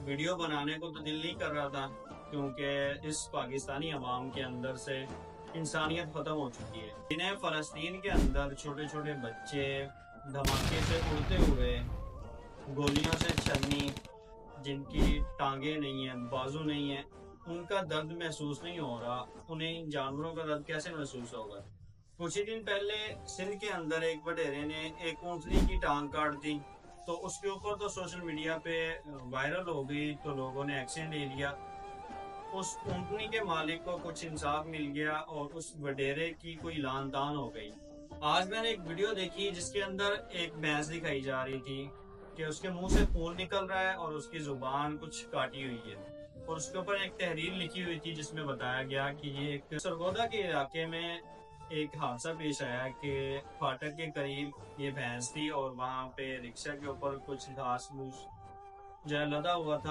Video بنانے کو تو دل نہیں کر رہا تھا، کیونکہ اس پاکستانی عوام کے اندر سے انسانیت ختم ہو چکی ہے. انہیں فلسطین کے اندر چھوٹے چھوٹے بچے دھماکے سے اڑتے ہوئے، گولیوں سے چھلنی، جن کی ٹانگیں نہیں ہیں، بازو نہیں ہیں، ان کا درد محسوس نہیں ہو رہا. انہیں ان جانوروں کا درد کیسے محسوس ہوگا؟ کچھ ہی دن پہلے سندھ کے اندر ایک وڈیرے نے ایک اونٹنی کی ٹانگ کاٹ دی، تو اس کے اوپر تو سوشل میڈیا پہ وائرل ہو گئی، تو لوگوں نے ایکشن لے لیا. اس اونٹنی کے مالک کو کچھ انصاف مل گیا اور اس وڈیرے کی کوئی لان تان ہو گئی. آج میں نے ایک ویڈیو دیکھی جس کے اندر ایک بھینس دکھائی جا رہی تھی کہ اس کے منہ سے خون نکل رہا ہے اور اس کی زبان کچھ کاٹی ہوئی ہے، اور اس کے اوپر ایک تحریر لکھی ہوئی تھی جس میں بتایا گیا کہ یہ ایک سرگودا کے علاقے میں ایک حادثہ پیش آیا کہ فاٹک کے قریب یہ بھینس تھی اور وہاں پہ رکشہ کے اوپر کچھ گھاس پھوس جو ہے لدا ہوا تھا.